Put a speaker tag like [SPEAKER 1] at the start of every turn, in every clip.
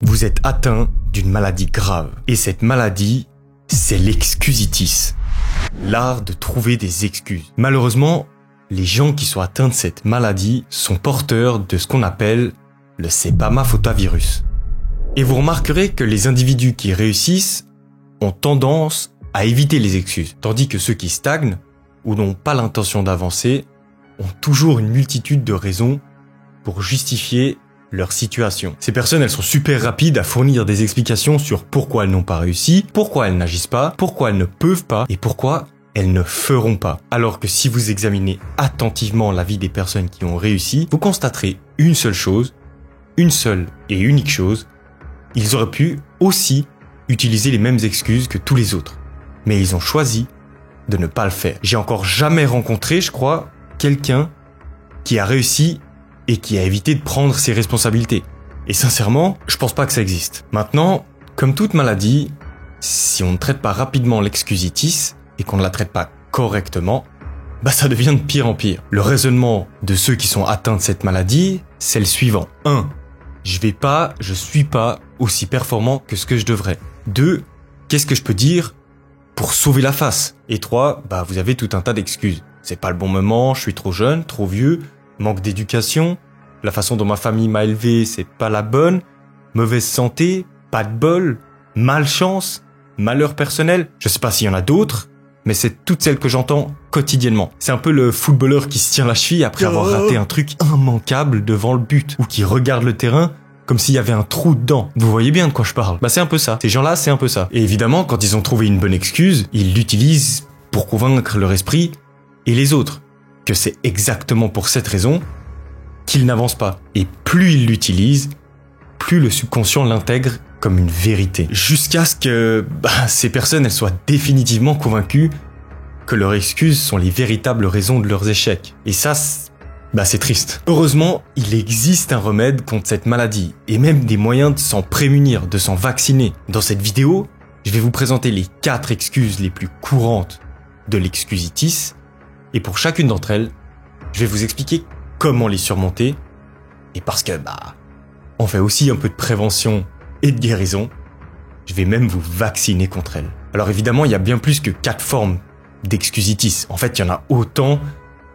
[SPEAKER 1] Vous êtes atteint d'une maladie grave. Et cette maladie, c'est l'excusitis. L'art de trouver des excuses. Malheureusement, les gens qui sont atteints de cette maladie sont porteurs de ce qu'on appelle le sepamaphotavirus. Et vous remarquerez que les individus qui réussissent ont tendance à éviter les excuses, tandis que ceux qui stagnent ou n'ont pas l'intention d'avancer ont toujours une multitude de raisons pour justifier leur situation. Ces personnes, elles sont super rapides à fournir des explications sur pourquoi elles n'ont pas réussi, pourquoi elles n'agissent pas, pourquoi elles ne peuvent pas et pourquoi elles ne feront pas. Alors que si vous examinez attentivement la vie des personnes qui ont réussi, vous constaterez une seule chose, une seule et unique chose, ils auraient pu aussi utiliser les mêmes excuses que tous les autres. Mais ils ont choisi de ne pas le faire. J'ai encore jamais rencontré, je crois, quelqu'un qui a réussi et qui a évité de prendre ses responsabilités. Et sincèrement, je pense pas que ça existe. Maintenant, comme toute maladie, si on ne traite pas rapidement l'excusitis et qu'on ne la traite pas correctement, ça devient de pire en pire. Le raisonnement de ceux qui sont atteints de cette maladie, c'est le suivant. 1. Je suis pas aussi performant que ce que je devrais. 2. Qu'est-ce que je peux dire pour sauver la face? Et 3. Vous avez tout un tas d'excuses. C'est pas le bon moment, je suis trop jeune, trop vieux, manque d'éducation, la façon dont ma famille m'a élevé, c'est pas la bonne, mauvaise santé, pas de bol, malchance, malheur personnel. Je sais pas s'il y en a d'autres, mais c'est toutes celles que j'entends quotidiennement. C'est un peu le footballeur qui se tire la cheville après avoir raté un truc immanquable devant le but, ou qui regarde le terrain comme s'il y avait un trou dedans. Vous voyez bien de quoi je parle. C'est un peu ça. Ces gens-là, c'est un peu ça. Et évidemment, quand ils ont trouvé une bonne excuse, ils l'utilisent pour convaincre leur esprit et les autres que c'est exactement pour cette raison qu'ils n'avancent pas. Et plus ils l'utilisent, plus le subconscient l'intègre comme une vérité. Jusqu'à ce que ces personnes elles soient définitivement convaincues que leurs excuses sont les véritables raisons de leurs échecs. Et ça, c'est triste. Heureusement, il existe un remède contre cette maladie et même des moyens de s'en prémunir, de s'en vacciner. Dans cette vidéo, je vais vous présenter les 4 excuses les plus courantes de l'excusitis et pour chacune d'entre elles, je vais vous expliquer comment les surmonter et parce que on fait aussi un peu de prévention et de guérison, je vais même vous vacciner contre elles. Alors évidemment, il y a bien plus que 4 formes d'excusitis. En fait, il y en a autant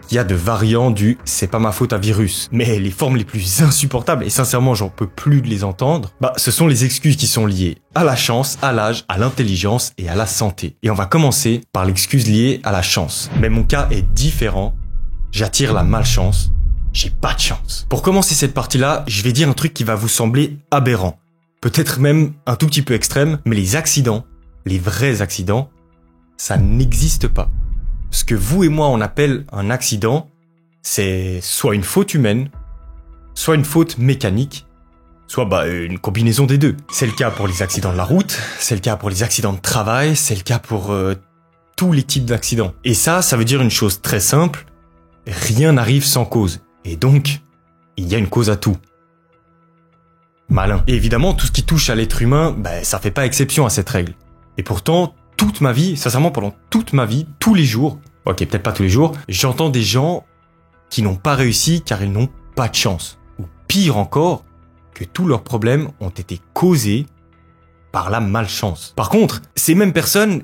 [SPEAKER 1] qu'il y a de variants du « c'est pas ma faute à virus ». Mais les formes les plus insupportables, et sincèrement j'en peux plus de les entendre, ce sont les excuses qui sont liées à la chance, à l'âge, à l'intelligence et à la santé. Et on va commencer par l'excuse liée à la chance. Mais mon cas est différent, j'attire la malchance, j'ai pas de chance. Pour commencer cette partie-là, je vais dire un truc qui va vous sembler aberrant. Peut-être même un tout petit peu extrême, mais les accidents, les vrais accidents, ça n'existe pas. Ce que vous et moi on appelle un accident, c'est soit une faute humaine, soit une faute mécanique, soit une combinaison des deux. C'est le cas pour les accidents de la route, c'est le cas pour les accidents de travail, c'est le cas pour tous les types d'accidents. Et ça veut dire une chose très simple, rien n'arrive sans cause. Et donc, il y a une cause à tout. Malin. Et évidemment, tout ce qui touche à l'être humain, ça fait pas exception à cette règle. Et pourtant, toute ma vie, sincèrement pendant toute ma vie, tous les jours, ok peut-être pas tous les jours, j'entends des gens qui n'ont pas réussi car ils n'ont pas de chance. Ou pire encore, que tous leurs problèmes ont été causés par la malchance. Par contre, ces mêmes personnes,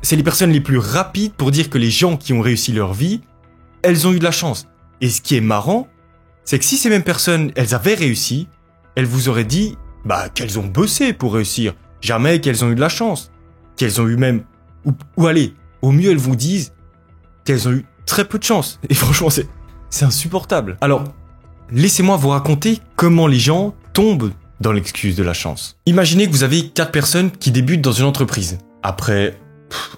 [SPEAKER 1] c'est les personnes les plus rapides pour dire que les gens qui ont réussi leur vie, elles ont eu de la chance. Et ce qui est marrant, c'est que si ces mêmes personnes, elles avaient réussi, elles vous auraient dit qu'elles ont bossé pour réussir, jamais qu'elles ont eu de la chance. Qu'elles ont eu même, ou allez, au mieux elles vous disent qu'elles ont eu très peu de chance. Et franchement, c'est insupportable. Alors, laissez-moi vous raconter comment les gens tombent dans l'excuse de la chance. Imaginez que vous avez 4 personnes qui débutent dans une entreprise. Après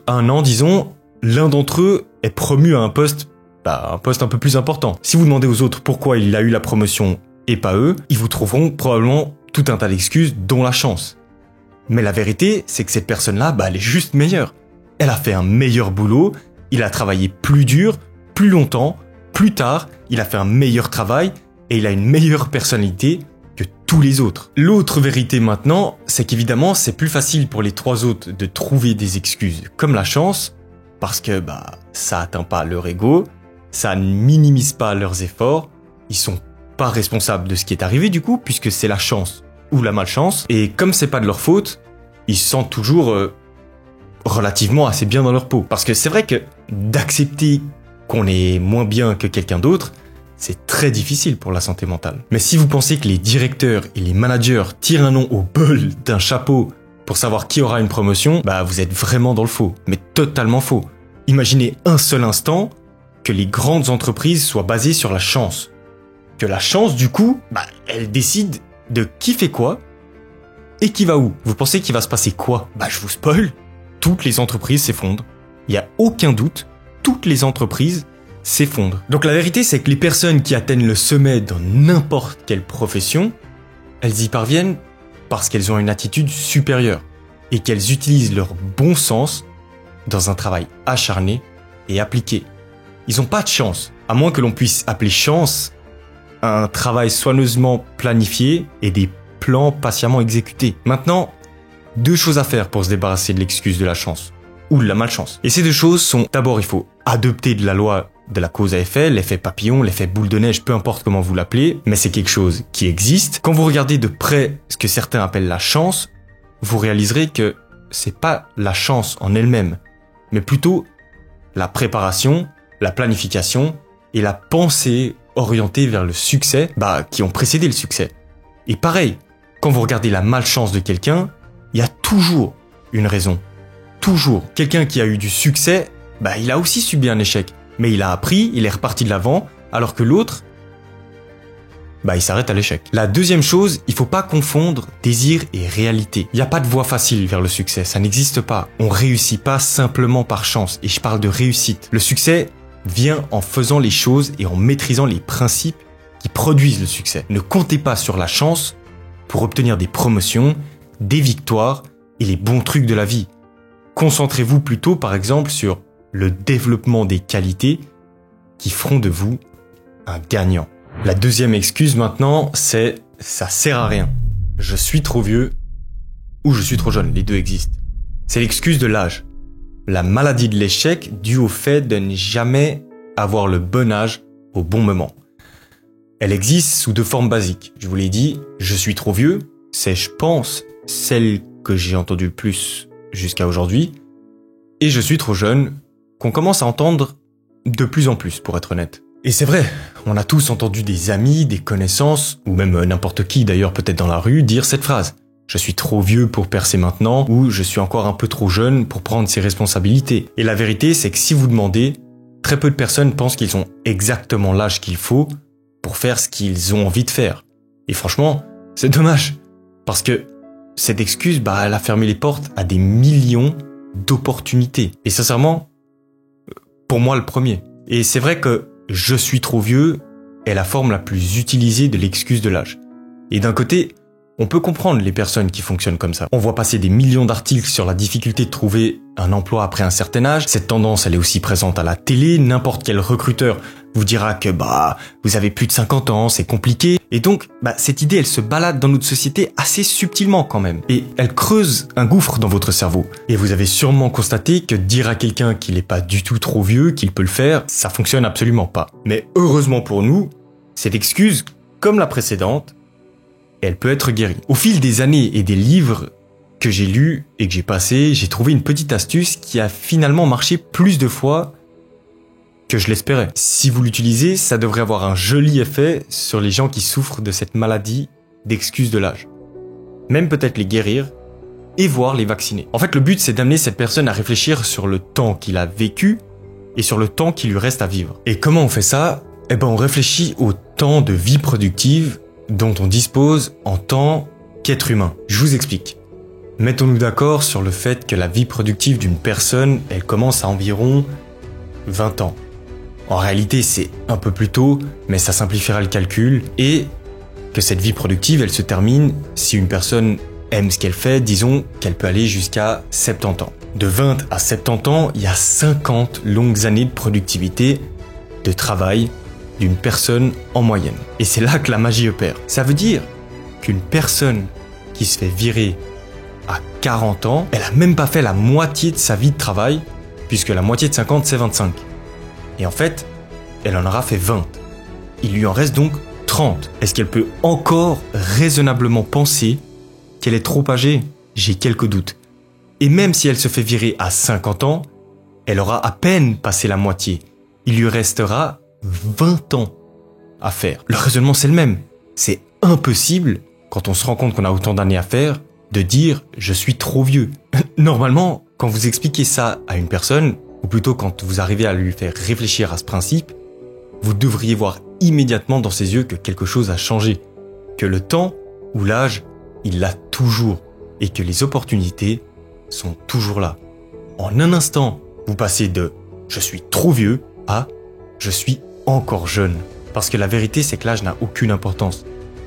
[SPEAKER 1] 1 an, disons, l'un d'entre eux est promu à un poste un peu plus important. Si vous demandez aux autres pourquoi il a eu la promotion et pas eux, ils vous trouveront probablement tout un tas d'excuses, dont la chance. Mais la vérité, c'est que cette personne-là, elle est juste meilleure. Elle a fait un meilleur boulot, il a travaillé plus dur, plus longtemps, plus tard, il a fait un meilleur travail et il a une meilleure personnalité que tous les autres. L'autre vérité maintenant, c'est qu'évidemment, c'est plus facile pour les 3 autres de trouver des excuses comme la chance, parce que ça atteint pas leur ego, ça ne minimise pas leurs efforts, ils sont pas responsables de ce qui est arrivé du coup, puisque c'est la chance ou la malchance, et comme c'est pas de leur faute, ils se sentent toujours relativement assez bien dans leur peau. Parce que c'est vrai que d'accepter qu'on est moins bien que quelqu'un d'autre, c'est très difficile pour la santé mentale. Mais si vous pensez que les directeurs et les managers tirent un nom au bol d'un chapeau pour savoir qui aura une promotion, bah vous êtes vraiment dans le faux, mais totalement faux. Imaginez un seul instant que les grandes entreprises soient basées sur la chance. Que la chance, du coup, elle décide de qui fait quoi et qui va où. Vous pensez qu'il va se passer quoi? Je vous spoil, toutes les entreprises s'effondrent. Il n'y a aucun doute, toutes les entreprises s'effondrent. Donc la vérité, c'est que les personnes qui atteignent le sommet dans n'importe quelle profession, elles y parviennent parce qu'elles ont une attitude supérieure et qu'elles utilisent leur bon sens dans un travail acharné et appliqué. Ils n'ont pas de chance, à moins que l'on puisse appeler chance un travail soigneusement planifié et des plans patiemment exécutés. Maintenant, 2 choses à faire pour se débarrasser de l'excuse de la chance ou de la malchance. Et ces 2 choses sont, d'abord, il faut adopter de la loi de la cause à effet, l'effet papillon, l'effet boule de neige, peu importe comment vous l'appelez, mais c'est quelque chose qui existe. Quand vous regardez de près ce que certains appellent la chance, vous réaliserez que c'est pas la chance en elle-même, mais plutôt la préparation, la planification et la pensée orientée vers le succès, qui ont précédé le succès. Et pareil, quand vous regardez la malchance de quelqu'un, il y a toujours une raison. Toujours. Quelqu'un qui a eu du succès, il a aussi subi un échec. Mais il a appris, il est reparti de l'avant, alors que l'autre, il s'arrête à l'échec. La deuxième chose, il faut pas confondre désir et réalité. Il n'y a pas de voie facile vers le succès, ça n'existe pas. On réussit pas simplement par chance, et je parle de réussite. Le succès vient en faisant les choses et en maîtrisant les principes qui produisent le succès. Ne comptez pas sur la chance pour obtenir des promotions, des victoires et les bons trucs de la vie. Concentrez-vous plutôt, par exemple, sur le développement des qualités qui feront de vous un gagnant. La deuxième excuse maintenant, c'est « ça sert à rien ». Je suis trop vieux ou je suis trop jeune, les deux existent. C'est l'excuse de l'âge. La maladie de l'échec due au fait de ne jamais avoir le bon âge au bon moment. Elle existe sous 2 formes basiques. Je vous l'ai dit, je suis trop vieux, c'est je pense celle que j'ai entendue le plus jusqu'à aujourd'hui, et je suis trop jeune, qu'on commence à entendre de plus en plus, pour être honnête. Et c'est vrai, on a tous entendu des amis, des connaissances, ou même n'importe qui d'ailleurs peut-être dans la rue, dire cette phrase. Je suis trop vieux pour percer maintenant, ou je suis encore un peu trop jeune pour prendre ses responsabilités. Et la vérité, c'est que si vous demandez, très peu de personnes pensent qu'ils ont exactement l'âge qu'il faut pour faire ce qu'ils ont envie de faire. Et franchement, c'est dommage. Parce que cette excuse, elle a fermé les portes à des millions d'opportunités. Et sincèrement, pour moi le premier. Et c'est vrai que je suis trop vieux est la forme la plus utilisée de l'excuse de l'âge. Et d'un côté, on peut comprendre les personnes qui fonctionnent comme ça. On voit passer des millions d'articles sur la difficulté de trouver un emploi après un certain âge. Cette tendance, elle est aussi présente à la télé. N'importe quel recruteur vous dira que vous avez plus de 50 ans, c'est compliqué. Et donc, cette idée, elle se balade dans notre société assez subtilement quand même. Et elle creuse un gouffre dans votre cerveau. Et vous avez sûrement constaté que dire à quelqu'un qu'il n'est pas du tout trop vieux, qu'il peut le faire, ça fonctionne absolument pas. Mais heureusement pour nous, cette excuse, comme la précédente, elle peut être guérie. Au fil des années et des livres que j'ai lus et que j'ai passés, j'ai trouvé une petite astuce qui a finalement marché plus de fois que je l'espérais. Si vous l'utilisez, ça devrait avoir un joli effet sur les gens qui souffrent de cette maladie d'excuse de l'âge. Même peut-être les guérir et voire les vacciner. En fait, le but, c'est d'amener cette personne à réfléchir sur le temps qu'il a vécu et sur le temps qui lui reste à vivre. Et comment on fait ça? On réfléchit au temps de vie productive dont on dispose en tant qu'être humain. Je vous explique. Mettons-nous d'accord sur le fait que la vie productive d'une personne, elle commence à environ 20 ans. En réalité, c'est un peu plus tôt, mais ça simplifiera le calcul, et que cette vie productive, elle se termine si une personne aime ce qu'elle fait, disons qu'elle peut aller jusqu'à 70 ans. De 20 à 70 ans, il y a 50 longues années de productivité, de travail, d'une personne en moyenne. Et c'est là que la magie opère. Ça veut dire qu'une personne qui se fait virer à 40 ans, elle a même pas fait la moitié de sa vie de travail, puisque la moitié de 50, c'est 25. Et en fait, elle en aura fait 20. Il lui en reste donc 30. Est-ce qu'elle peut encore raisonnablement penser qu'elle est trop âgée? J'ai quelques doutes. Et même si elle se fait virer à 50 ans, elle aura à peine passé la moitié. Il lui restera 20 ans à faire. Le raisonnement, c'est le même. C'est impossible, quand on se rend compte qu'on a autant d'années à faire, de dire « je suis trop vieux ». Normalement, quand vous expliquez ça à une personne, ou plutôt quand vous arrivez à lui faire réfléchir à ce principe, vous devriez voir immédiatement dans ses yeux que quelque chose a changé, que le temps ou l'âge, il l'a toujours, et que les opportunités sont toujours là. En un instant, vous passez de « je suis trop vieux » à « je suis encore jeune ». Parce que la vérité, c'est que l'âge n'a aucune importance.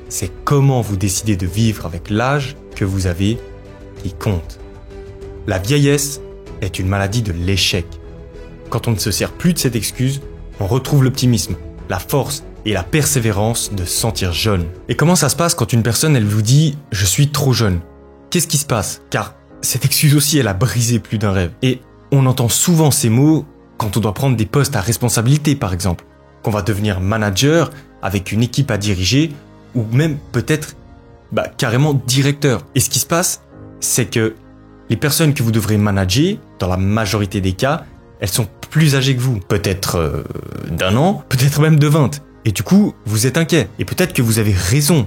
[SPEAKER 1] C'est comment vous décidez de vivre avec l'âge que vous avez qui compte. La vieillesse est une maladie de l'échec. Quand on ne se sert plus de cette excuse, on retrouve l'optimisme, la force et la persévérance de se sentir jeune. Et comment ça se passe quand une personne, elle vous dit « je suis trop jeune » ? Qu'est-ce qui se passe ? Car cette excuse aussi, elle a brisé plus d'un rêve. Et on entend souvent ces mots quand on doit prendre des postes à responsabilité, par exemple. Qu'on va devenir manager avec une équipe à diriger ou même peut-être carrément directeur. Et ce qui se passe, c'est que les personnes que vous devrez manager, dans la majorité des cas, elles sont plus âgées que vous. Peut-être d'1 an, peut-être même de 20. Et du coup, vous êtes inquiet. Et peut-être que vous avez raison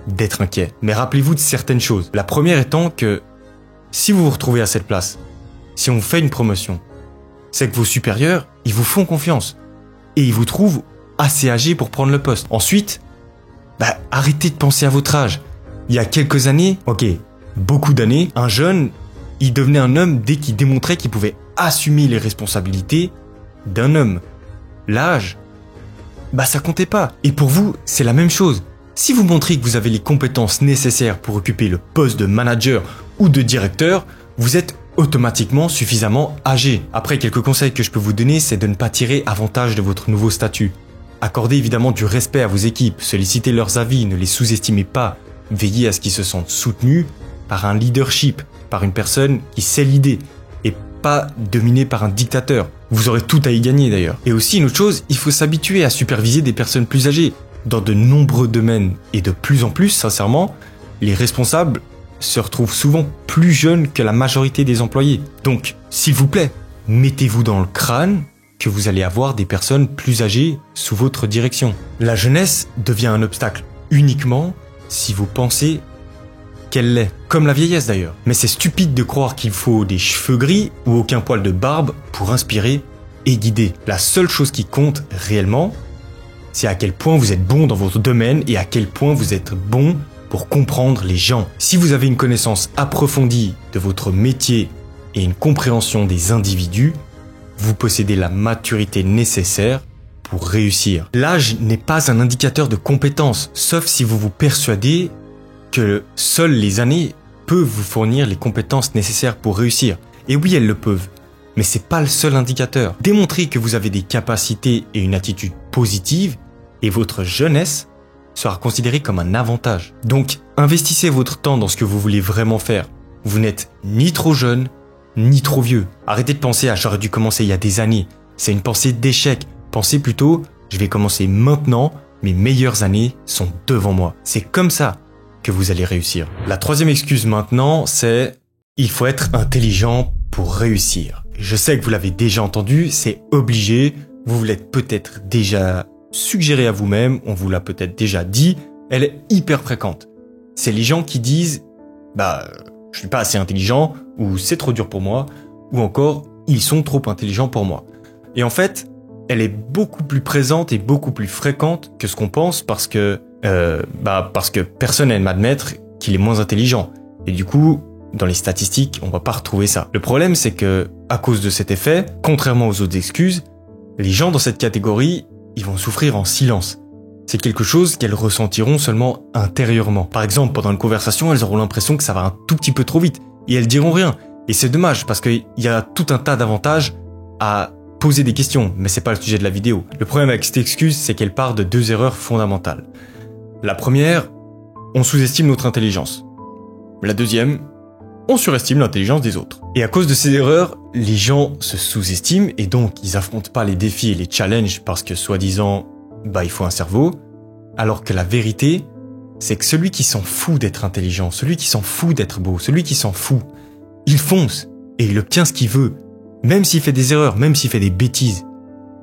[SPEAKER 1] d'être inquiet. Mais rappelez-vous de certaines choses. La première étant que si vous vous retrouvez à cette place, si on vous fait une promotion, c'est que vos supérieurs, ils vous font confiance. Et ils vous trouvent assez âgé pour prendre le poste. Ensuite, arrêtez de penser à votre âge. Il y a quelques années, beaucoup d'années, un jeune, il devenait un homme dès qu'il démontrait qu'il pouvait assumer les responsabilités d'un homme. L'âge, ça comptait pas. Et pour vous, c'est la même chose. Si vous montrez que vous avez les compétences nécessaires pour occuper le poste de manager ou de directeur, vous êtes automatiquement suffisamment âgé. Après, quelques conseils que je peux vous donner, c'est de ne pas tirer avantage de votre nouveau statut. Accordez évidemment du respect à vos équipes, sollicitez leurs avis, ne les sous-estimez pas. Veillez à ce qu'ils se sentent soutenus par un leadership, par une personne qui sait l'idée, et pas dominé par un dictateur. Vous aurez tout à y gagner d'ailleurs. Et aussi une autre chose, il faut s'habituer à superviser des personnes plus âgées. Dans de nombreux domaines, et de plus en plus, sincèrement, les responsables se retrouvent souvent plus jeunes que la majorité des employés. Donc, s'il vous plaît, mettez-vous dans le crâne que vous allez avoir des personnes plus âgées sous votre direction. La jeunesse devient un obstacle uniquement si vous pensez qu'elle l'est, comme la vieillesse d'ailleurs. Mais c'est stupide de croire qu'il faut des cheveux gris ou aucun poil de barbe pour inspirer et guider. La seule chose qui compte réellement, c'est à quel point vous êtes bon dans votre domaine et à quel point vous êtes bon pour comprendre les gens. Si vous avez une connaissance approfondie de votre métier et une compréhension des individus, vous possédez la maturité nécessaire pour réussir. L'âge n'est pas un indicateur de compétence, sauf si vous vous persuadez que seules les années peuvent vous fournir les compétences nécessaires pour réussir. Et oui, elles le peuvent, mais c'est pas le seul indicateur. Démontrez que vous avez des capacités et une attitude positive, et votre jeunesse sera considérée comme un avantage. Donc, investissez votre temps dans ce que vous voulez vraiment faire. Vous n'êtes ni trop jeune, ni trop vieux. Arrêtez de penser à « j'aurais dû commencer il y a des années ». C'est une pensée d'échec. Pensez plutôt « je vais commencer maintenant, mes meilleures années sont devant moi ». C'est comme ça que vous allez réussir. La troisième excuse maintenant, c'est « il faut être intelligent pour réussir ». Je sais que vous l'avez déjà entendu, c'est obligé, vous vous l'êtes peut-être déjà suggéré à vous-même, on vous l'a peut-être déjà dit, elle est hyper fréquente. C'est les gens qui disent « je suis pas assez intelligent » ou « c'est trop dur pour moi » ou encore « ils sont trop intelligents pour moi ». Et en fait, elle est beaucoup plus présente et beaucoup plus fréquente que ce qu'on pense parce que personne n'aime admettre qu'il est moins intelligent. Et du coup, dans les statistiques, on va pas retrouver ça. Le problème, c'est que, à cause de cet effet, contrairement aux autres excuses, les gens dans cette catégorie, ils vont souffrir en silence. C'est quelque chose qu'elles ressentiront seulement intérieurement. Par exemple, pendant une conversation, elles auront l'impression que ça va un tout petit peu trop vite. Et elles diront rien. Et c'est dommage, parce qu'il y a tout un tas d'avantages à poser des questions, mais c'est pas le sujet de la vidéo. Le problème avec cette excuse, c'est qu'elle part de deux erreurs fondamentales. La première, on sous-estime notre intelligence. La deuxième, on surestime l'intelligence des autres. Et à cause de ces erreurs, les gens se sous-estiment et donc ils affrontent pas les défis et les challenges parce que soi-disant, il faut un cerveau. Alors que la vérité, c'est que celui qui s'en fout d'être intelligent, celui qui s'en fout d'être beau, celui qui s'en fout, il fonce et il obtient ce qu'il veut. Même s'il fait des erreurs, même s'il fait des bêtises,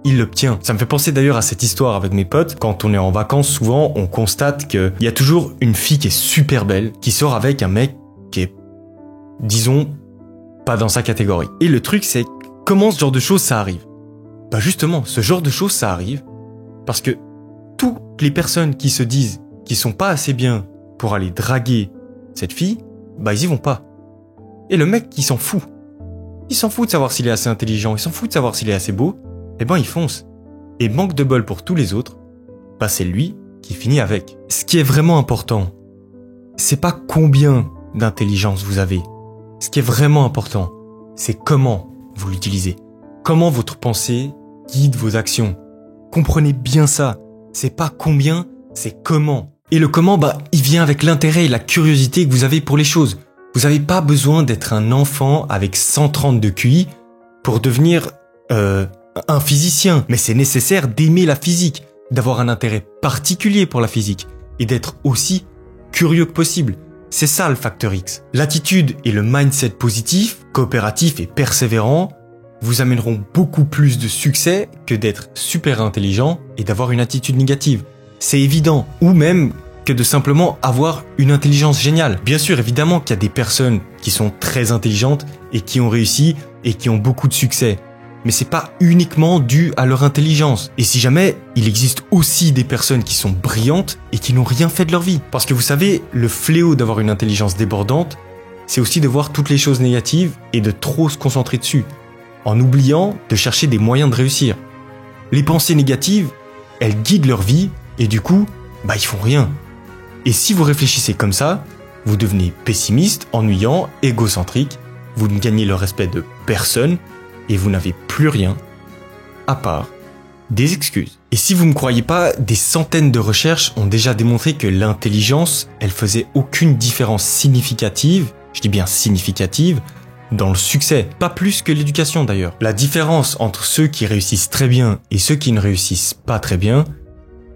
[SPEAKER 1] il l'obtient. Ça me fait penser d'ailleurs à cette histoire avec mes potes. Quand on est en vacances, souvent, on constate qu'il y a toujours une fille qui est super belle, qui sort avec un mec qui est, disons, pas dans sa catégorie. Et le truc, c'est comment ce genre de choses, ça arrive? Bah justement, ce genre de choses, ça arrive parce que toutes les personnes qui se disent qu'ils sont pas assez bien pour aller draguer cette fille, bah ils y vont pas. Et le mec qui s'en fout, il s'en fout de savoir s'il est assez intelligent, il s'en fout de savoir s'il est assez beau, eh ben il fonce. Et manque de bol pour tous les autres, bah c'est lui qui finit avec. Ce qui est vraiment important, c'est pas combien d'intelligence vous avez. Ce qui est vraiment important, c'est comment vous l'utilisez. Comment votre pensée guide vos actions. Comprenez bien ça. C'est pas combien, c'est comment. Et le comment, bah, il vient avec l'intérêt et la curiosité que vous avez pour les choses. Vous n'avez pas besoin d'être un enfant avec 130 de QI pour devenir un physicien. Mais c'est nécessaire d'aimer la physique, d'avoir un intérêt particulier pour la physique et d'être aussi curieux que possible. C'est ça le facteur X. L'attitude et le mindset positif, coopératif et persévérant vous amèneront beaucoup plus de succès que d'être super intelligent et d'avoir une attitude négative. C'est évident. Ou même que de simplement avoir une intelligence géniale. Bien sûr, évidemment qu'il y a des personnes qui sont très intelligentes et qui ont réussi et qui ont beaucoup de succès. Mais c'est pas uniquement dû à leur intelligence. Et si jamais, il existe aussi des personnes qui sont brillantes et qui n'ont rien fait de leur vie. Parce que vous savez, le fléau d'avoir une intelligence débordante, c'est aussi de voir toutes les choses négatives et de trop se concentrer dessus, en oubliant de chercher des moyens de réussir. Les pensées négatives, elles guident leur vie et du coup, bah ils font rien. Et si vous réfléchissez comme ça, vous devenez pessimiste, ennuyant, égocentrique, vous ne gagnez le respect de personne et vous n'avez plus rien à part des excuses. Et si vous ne me croyez pas, des centaines de recherches ont déjà démontré que l'intelligence, elle faisait aucune différence significative, je dis bien significative, dans le succès. Pas plus que l'éducation d'ailleurs. La différence entre ceux qui réussissent très bien et ceux qui ne réussissent pas très bien,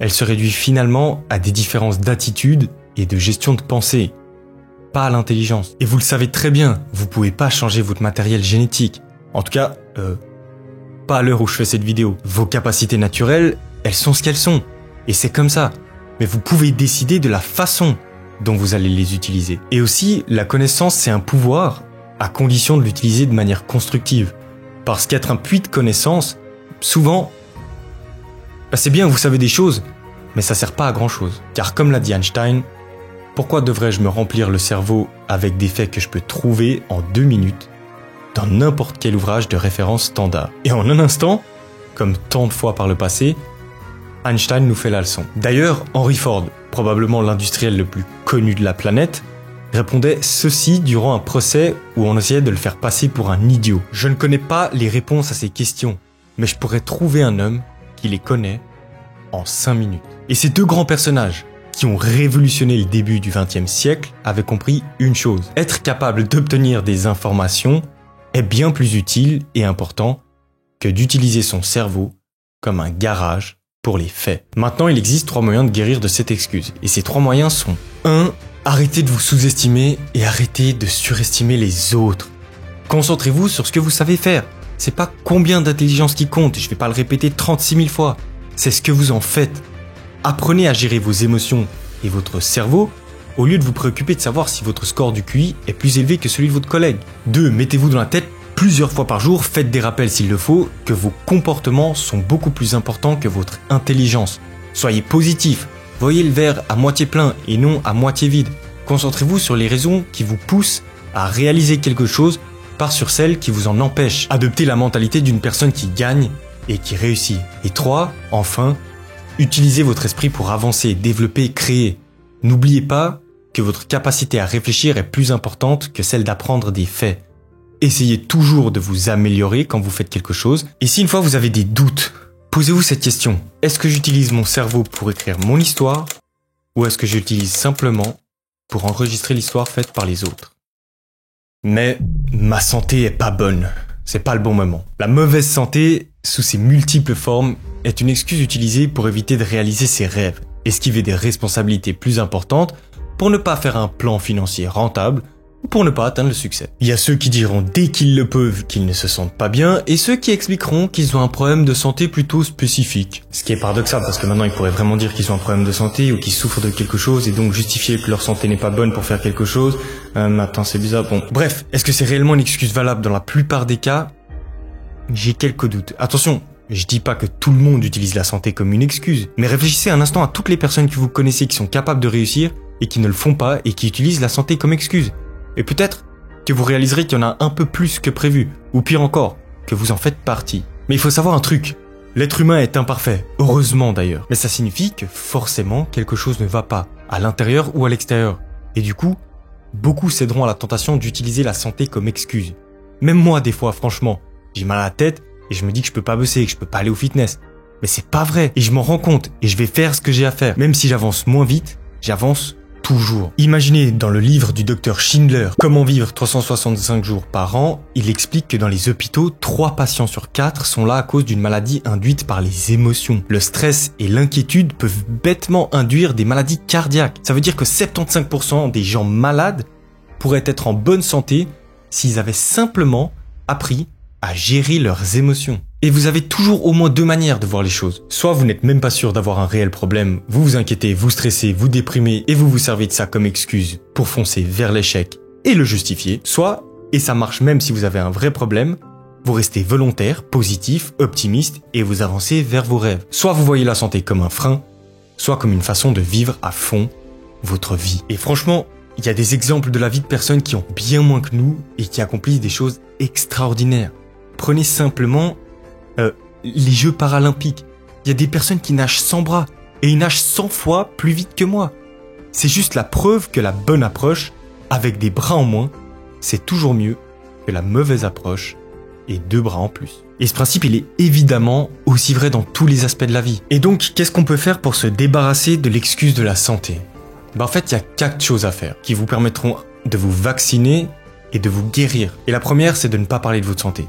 [SPEAKER 1] elle se réduit finalement à des différences d'attitude et de gestion de pensée, pas à l'intelligence. Et vous le savez très bien, vous pouvez pas changer votre matériel génétique. En tout cas, pas à l'heure où je fais cette vidéo. Vos capacités naturelles, elles sont ce qu'elles sont. Et c'est comme ça. Mais vous pouvez décider de la façon dont vous allez les utiliser. Et aussi, la connaissance, c'est un pouvoir, à condition de l'utiliser de manière constructive. Parce qu'être un puits de connaissances, souvent, bah c'est bien, vous savez des choses, mais ça sert pas à grand chose. Car comme l'a dit Einstein, pourquoi devrais-je me remplir le cerveau avec des faits que je peux trouver en 2 minutes dans n'importe quel ouvrage de référence standard? Et en un instant, comme tant de fois par le passé, Einstein nous fait la leçon. D'ailleurs, Henry Ford, probablement l'industriel le plus connu de la planète, répondait ceci durant un procès où on essayait de le faire passer pour un idiot. Je ne connais pas les réponses à ces questions, mais je pourrais trouver un homme qui les connaît en 5 minutes. Et ces deux grands personnages, qui ont révolutionné le début du XXe siècle, avaient compris une chose. Être capable d'obtenir des informations est bien plus utile et important que d'utiliser son cerveau comme un garage pour les faits. Maintenant, il existe 3 moyens de guérir de cette excuse. Et ces 3 moyens sont 1. Arrêtez de vous sous-estimer et arrêtez de surestimer les autres. Concentrez-vous sur ce que vous savez faire. C'est pas combien d'intelligence qui compte, je vais pas le répéter 36 000 fois. C'est ce que vous en faites. Apprenez à gérer vos émotions et votre cerveau au lieu de vous préoccuper de savoir si votre score du QI est plus élevé que celui de votre collègue. 2. Mettez-vous dans la tête plusieurs fois par jour, faites des rappels s'il le faut, que vos comportements sont beaucoup plus importants que votre intelligence. Soyez positif, voyez le verre à moitié plein et non à moitié vide. Concentrez-vous sur les raisons qui vous poussent à réaliser quelque chose, pas sur celles qui vous en empêchent. Adoptez la mentalité d'une personne qui gagne et qui réussit. Et 3, enfin, utilisez votre esprit pour avancer, développer, créer. N'oubliez pas que votre capacité à réfléchir est plus importante que celle d'apprendre des faits. Essayez toujours de vous améliorer quand vous faites quelque chose. Et si une fois vous avez des doutes, posez-vous cette question. Est-ce que j'utilise mon cerveau pour écrire mon histoire ou est-ce que je l'utilise simplement pour enregistrer l'histoire faite par les autres? Mais ma santé est pas bonne. C'est pas le bon moment. La mauvaise santé, sous ses multiples formes, est une excuse utilisée pour éviter de réaliser ses rêves. esquiver des responsabilités plus importantes pour ne pas faire un plan financier rentable ou pour ne pas atteindre le succès. Il y a ceux qui diront dès qu'ils le peuvent qu'ils ne se sentent pas bien et ceux qui expliqueront qu'ils ont un problème de santé plutôt spécifique. Ce qui est paradoxal parce que maintenant ils pourraient vraiment dire qu'ils ont un problème de santé ou qu'ils souffrent de quelque chose et donc justifier que leur santé n'est pas bonne pour faire quelque chose. Attends, c'est bizarre. Bon, bref, est-ce que c'est réellement une excuse valable dans la plupart des cas? J'ai quelques doutes. Attention, je dis pas que tout le monde utilise la santé comme une excuse, mais réfléchissez un instant à toutes les personnes que vous connaissez qui sont capables de réussir et qui ne le font pas et qui utilisent la santé comme excuse. Et peut-être que vous réaliserez qu'il y en a un peu plus que prévu, ou pire encore, que vous en faites partie. Mais il faut savoir un truc, l'être humain est imparfait, heureusement d'ailleurs. Mais ça signifie que forcément quelque chose ne va pas, à l'intérieur ou à l'extérieur. Et du coup, beaucoup céderont à la tentation d'utiliser la santé comme excuse. Même moi des fois, franchement, j'ai mal à la tête et je me dis que je peux pas bosser, que je peux pas aller au fitness. Mais c'est pas vrai, et je m'en rends compte, et je vais faire ce que j'ai à faire. Même si j'avance moins vite, j'avance toujours. Imaginez dans le livre du docteur Schindler, Comment vivre 365 jours par an, il explique que dans les hôpitaux, 3 patients sur 4 sont là à cause d'une maladie induite par les émotions. Le stress et l'inquiétude peuvent bêtement induire des maladies cardiaques. Ça veut dire que 75% des gens malades pourraient être en bonne santé s'ils avaient simplement appris à gérer leurs émotions. Et vous avez toujours au moins 2 manières de voir les choses. Soit vous n'êtes même pas sûr d'avoir un réel problème, vous vous inquiétez, vous stressez, vous déprimez et vous vous servez de ça comme excuse pour foncer vers l'échec et le justifier. Soit, et ça marche même si vous avez un vrai problème, vous restez volontaire, positif, optimiste et vous avancez vers vos rêves. Soit vous voyez la santé comme un frein, soit comme une façon de vivre à fond votre vie. Et franchement, il y a des exemples de la vie de personnes qui ont bien moins que nous et qui accomplissent des choses extraordinaires. Prenez simplement les Jeux paralympiques. Il y a des personnes qui nagent sans bras et ils nagent 100 fois plus vite que moi. C'est juste la preuve que la bonne approche, avec des bras en moins, c'est toujours mieux que la mauvaise approche et 2 bras en plus. Et ce principe, il est évidemment aussi vrai dans tous les aspects de la vie. Et donc, qu'est-ce qu'on peut faire pour se débarrasser de l'excuse de la santé? En fait, il y a 4 choses à faire qui vous permettront de vous vacciner et de vous guérir. Et la première, c'est de ne pas parler de votre santé.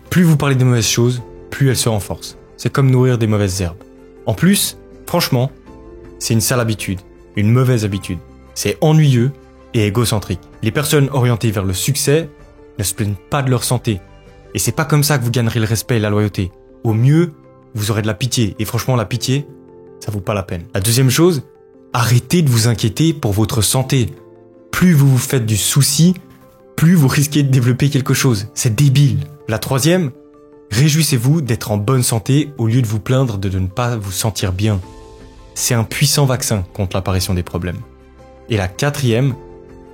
[SPEAKER 1] Plus vous parlez de mauvaises choses, plus elles se renforcent. C'est comme nourrir des mauvaises herbes. En plus, franchement, c'est une sale habitude, une mauvaise habitude. C'est ennuyeux et égocentrique. Les personnes orientées vers le succès ne se plaignent pas de leur santé. Et c'est pas comme ça que vous gagnerez le respect et la loyauté. Au mieux, vous aurez de la pitié. Et franchement, la pitié, ça vaut pas la peine. La deuxième chose, arrêtez de vous inquiéter pour votre santé. Plus vous vous faites du souci, plus vous risquez de développer quelque chose. C'est débile. La troisième, réjouissez-vous d'être en bonne santé au lieu de vous plaindre de ne pas vous sentir bien. C'est un puissant vaccin contre l'apparition des problèmes. Et la quatrième,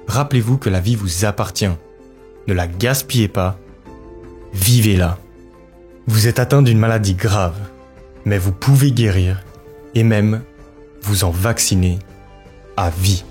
[SPEAKER 1] rappelez-vous que la vie vous appartient. Ne la gaspillez pas, vivez-la. Vous êtes atteint d'une maladie grave, mais vous pouvez guérir et même vous en vacciner à vie.